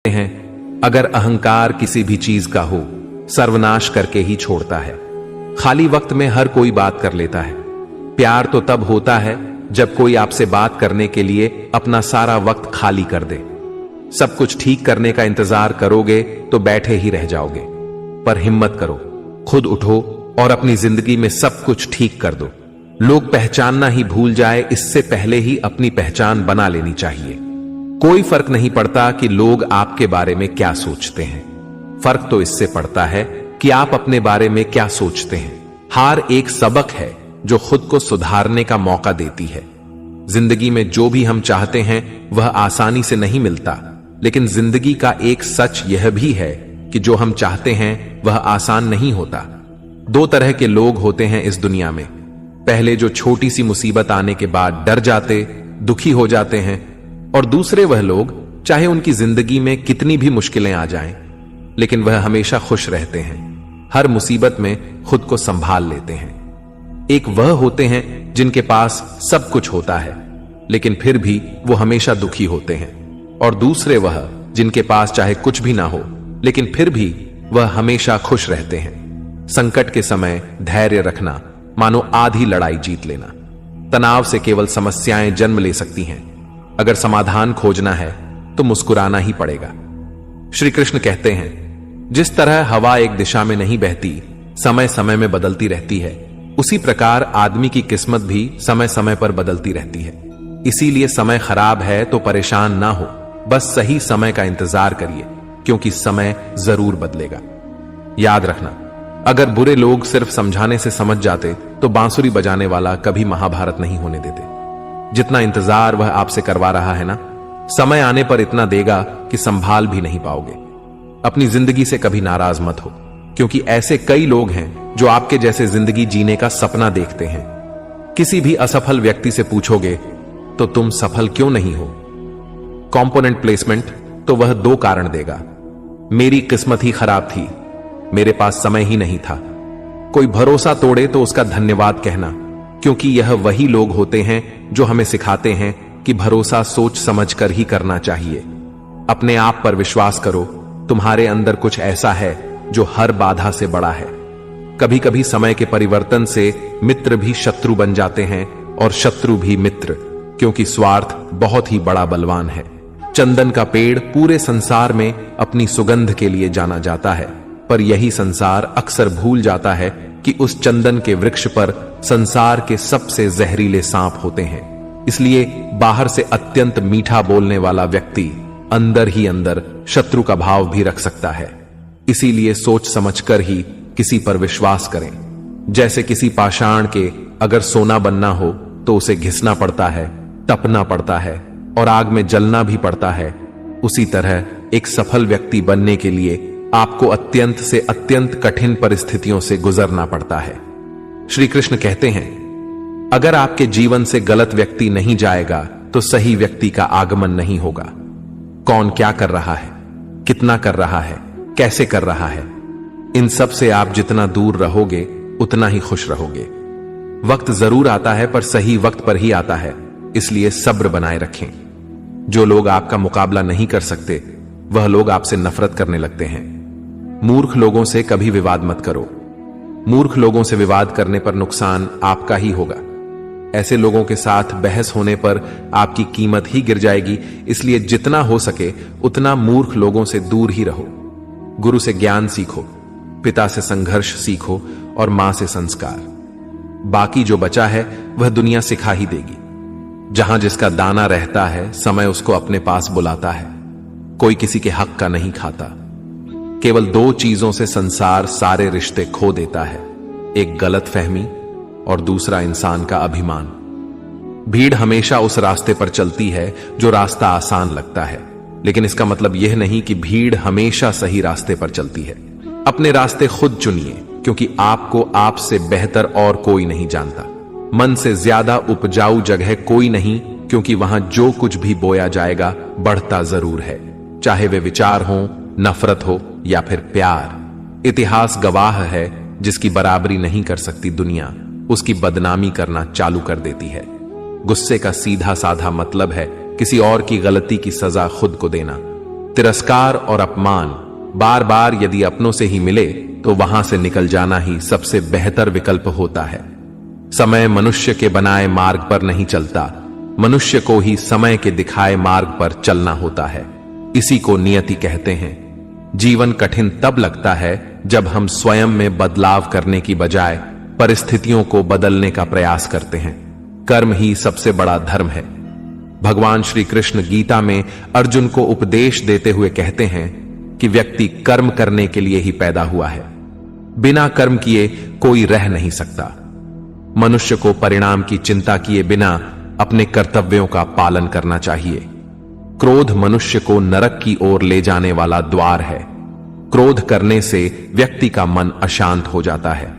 हैं, अगर अहंकार किसी भी चीज का हो, सर्वनाश करके ही छोड़ता है। खाली वक्त में हर कोई बात कर लेता है। प्यार तो तब होता है जब कोई आपसे बात करने के लिए अपना सारा वक्त खाली कर दे। सब कुछ ठीक करने का इंतजार करोगे तो बैठे ही रह जाओगे। पर हिम्मत करो, खुद उठो और अपनी जिंदगी में सब कुछ ठीक कर दो। लोग पहचानना ही भूल जाए, इससे पहले ही अपनी पहचान बना लेनी चाहिए। कोई फर्क नहीं पड़ता कि लोग आपके बारे में क्या सोचते हैं, फर्क तो इससे पड़ता है कि आप अपने बारे में क्या सोचते हैं। हार एक सबक है जो खुद को सुधारने का मौका देती है। जिंदगी में जो भी हम चाहते हैं वह आसानी से नहीं मिलता, लेकिन जिंदगी का एक सच यह भी है कि जो हम चाहते हैं वह आसान नहीं होता। दो तरह के लोग होते हैं इस दुनिया में। पहले जो छोटी सी मुसीबत आने के बाद डर जाते, दुखी हो जाते हैं, और दूसरे वह लोग चाहे उनकी जिंदगी में कितनी भी मुश्किलें आ जाएं, लेकिन वह हमेशा खुश रहते हैं, हर मुसीबत में खुद को संभाल लेते हैं। एक वह होते हैं जिनके पास सब कुछ होता है लेकिन फिर भी वो हमेशा दुखी होते हैं, और दूसरे वह जिनके पास चाहे कुछ भी ना हो लेकिन फिर भी वह हमेशा खुश रहते हैं। संकट के समय धैर्य रखना मानो आधी लड़ाई जीत लेना। तनाव से केवल समस्याएं जन्म ले सकती हैं। अगर समाधान खोजना है तो मुस्कुराना ही पड़ेगा। श्री कृष्ण कहते हैं, जिस तरह हवा एक दिशा में नहीं बहती, समय समय में बदलती रहती है, उसी प्रकार आदमी की किस्मत भी समय समय पर बदलती रहती है। इसीलिए समय खराब है तो परेशान ना हो, बस सही समय का इंतजार करिए, क्योंकि समय जरूर बदलेगा। याद रखना, अगर बुरे लोग सिर्फ समझाने से समझ जाते तो बांसुरी बजाने वाला कभी महाभारत नहीं होने देते। जितना इंतजार वह आपसे करवा रहा है ना, समय आने पर इतना देगा कि संभाल भी नहीं पाओगे। अपनी जिंदगी से कभी नाराज मत हो, क्योंकि ऐसे कई लोग हैं जो आपके जैसे जिंदगी जीने का सपना देखते हैं। किसी भी असफल व्यक्ति से पूछोगे तो तुम सफल क्यों नहीं हो, कंपोनेंट प्लेसमेंट, तो वह दो कारण देगा। मेरी किस्मत ही खराब थी, मेरे पास समय ही नहीं था। कोई भरोसा तोड़े तो उसका धन्यवाद कहना, क्योंकि यह वही लोग होते हैं जो हमें सिखाते हैं कि भरोसा सोच समझ कर ही करना चाहिए। अपने आप पर विश्वास करो, तुम्हारे अंदर कुछ ऐसा है जो हर बाधा से बड़ा है। कभी कभी समय के परिवर्तन से मित्र भी शत्रु बन जाते हैं और शत्रु भी मित्र, क्योंकि स्वार्थ बहुत ही बड़ा बलवान है। चंदन का पेड़ पूरे संसार में अपनी सुगंध के लिए जाना जाता है, पर यही संसार अक्सर भूल जाता है कि उस चंदन के वृक्ष पर संसार के सबसे जहरीले सांप होते हैं। इसलिए बाहर से अत्यंत मीठा बोलने वाला व्यक्ति अंदर ही अंदर शत्रु का भाव भी रख सकता है। इसीलिए सोच समझकर ही किसी पर विश्वास करें। जैसे किसी पाषाण के अगर सोना बनना हो तो उसे घिसना पड़ता है, तपना पड़ता है और आग में जलना भी पड़ता है, उसी तरह एक सफल व्यक्ति बनने के लिए आपको अत्यंत से अत्यंत कठिन परिस्थितियों से गुजरना पड़ता है। श्री कृष्ण कहते हैं, अगर आपके जीवन से गलत व्यक्ति नहीं जाएगा तो सही व्यक्ति का आगमन नहीं होगा। कौन क्या कर रहा है, कितना कर रहा है, कैसे कर रहा है, इन सब से आप जितना दूर रहोगे उतना ही खुश रहोगे। वक्त जरूर आता है पर सही वक्त पर ही आता है, इसलिए सब्र बनाए रखें। जो लोग आपका मुकाबला नहीं कर सकते वह लोग आपसे नफरत करने लगते हैं। मूर्ख लोगों से कभी विवाद मत करो। मूर्ख लोगों से विवाद करने पर नुकसान आपका ही होगा। ऐसे लोगों के साथ बहस होने पर आपकी कीमत ही गिर जाएगी, इसलिए जितना हो सके उतना मूर्ख लोगों से दूर ही रहो। गुरु से ज्ञान सीखो, पिता से संघर्ष सीखो और मां से संस्कार। बाकी जो बचा है वह दुनिया सिखा ही देगी। जहां जिसका दाना रहता है समय उसको अपने पास बुलाता है। कोई किसी के हक का नहीं खाता। केवल दो चीजों से संसार सारे रिश्ते खो देता है, एक गलत फहमी और दूसरा इंसान का अभिमान। भीड़ हमेशा उस रास्ते पर चलती है जो रास्ता आसान लगता है, लेकिन इसका मतलब यह नहीं कि भीड़ हमेशा सही रास्ते पर चलती है। अपने रास्ते खुद चुनिए, क्योंकि आपको आपसे बेहतर और कोई नहीं जानता। मन से ज्यादा उपजाऊ जगह कोई नहीं, क्योंकि वहां जो कुछ भी बोया जाएगा बढ़ता जरूर है, चाहे वे विचार हो, नफरत हो या फिर प्यार। इतिहास गवाह है, जिसकी बराबरी नहीं कर सकती दुनिया, उसकी बदनामी करना चालू कर देती है। गुस्से का सीधा साधा मतलब है किसी और की गलती की सजा खुद को देना। तिरस्कार और अपमान बार बार यदि अपनों से ही मिले तो वहां से निकल जाना ही सबसे बेहतर विकल्प होता है। समय मनुष्य के बनाए मार्ग पर नहीं चलता, मनुष्य को ही समय के दिखाए मार्ग पर चलना होता है। इसी को नियति कहते हैं। जीवन कठिन तब लगता है जब हम स्वयं में बदलाव करने की बजाय परिस्थितियों को बदलने का प्रयास करते हैं। कर्म ही सबसे बड़ा धर्म है। भगवान श्री कृष्ण गीता में अर्जुन को उपदेश देते हुए कहते हैं कि व्यक्ति कर्म करने के लिए ही पैदा हुआ है। बिना कर्म किए कोई रह नहीं सकता। मनुष्य को परिणाम की चिंता किए बिना अपने कर्तव्यों का पालन करना चाहिए। क्रोध मनुष्य को नरक की ओर ले जाने वाला द्वार है। क्रोध करने से व्यक्ति का मन अशांत हो जाता है।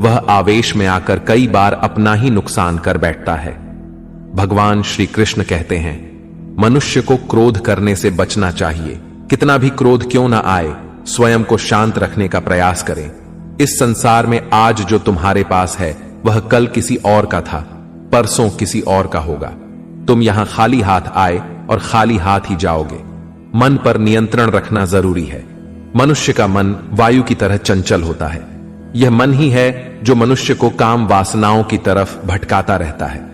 वह आवेश में आकर कई बार अपना ही नुकसान कर बैठता है। भगवान श्री कृष्ण कहते हैं, मनुष्य को क्रोध करने से बचना चाहिए। कितना भी क्रोध क्यों ना आए, स्वयं को शांत रखने का प्रयास करें। इस संसार में आज जो तुम्हारे पास है वह कल किसी और का था, परसों किसी और का होगा। तुम यहां खाली हाथ आए और खाली हाथ ही जाओगे। मन पर नियंत्रण रखना जरूरी है। मनुष्य का मन वायु की तरह चंचल होता है। यह मन ही है जो मनुष्य को काम वासनाओं की तरफ भटकाता रहता है।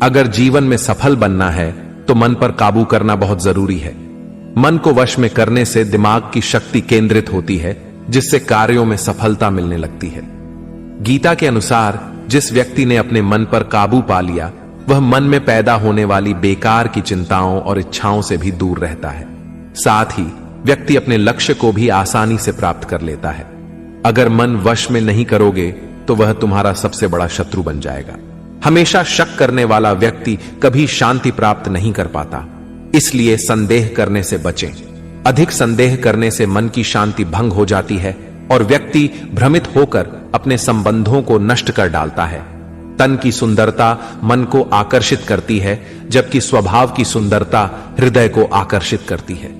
अगर जीवन में सफल बनना है तो मन पर काबू करना बहुत जरूरी है। मन को वश में करने से दिमाग की शक्ति केंद्रित होती है, जिससे कार्यों में सफलता मिलने लगती है। गीता के अनुसार जिस व्यक्ति ने अपने मन पर काबू पा लिया वह मन में पैदा होने वाली बेकार की चिंताओं और इच्छाओं से भी दूर रहता है। साथ ही व्यक्ति अपने लक्ष्य को भी आसानी से प्राप्त कर लेता है। अगर मन वश में नहीं करोगे तो वह तुम्हारा सबसे बड़ा शत्रु बन जाएगा। हमेशा शक करने वाला व्यक्ति कभी शांति प्राप्त नहीं कर पाता। इसलिए संदेह करने से बचें। अधिक संदेह करने से मन की शांति भंग हो जाती है और व्यक्ति भ्रमित होकर अपने संबंधों को नष्ट कर डालता है। तन की सुंदरता मन को आकर्षित करती है, जबकि स्वभाव की सुंदरता हृदय को आकर्षित करती है।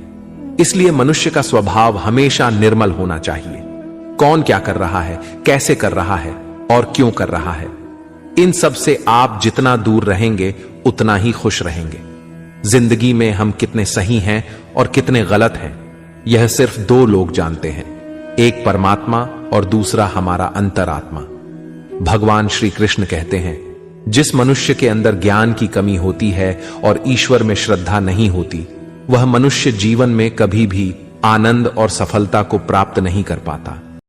इसलिए मनुष्य का स्वभाव हमेशा निर्मल होना चाहिए। कौन क्या कर रहा है, कैसे कर रहा है और क्यों कर रहा है, इन सब से आप जितना दूर रहेंगे उतना ही खुश रहेंगे। जिंदगी में हम कितने सही हैं और कितने गलत हैं, यह सिर्फ दो लोग जानते हैं, एक परमात्मा और दूसरा हमारा अंतरात्मा। भगवान श्री कृष्ण कहते हैं, जिस मनुष्य के अंदर ज्ञान की कमी होती है और ईश्वर में श्रद्धा नहीं होती, वह मनुष्य जीवन में कभी भी आनंद और सफलता को प्राप्त नहीं कर पाता।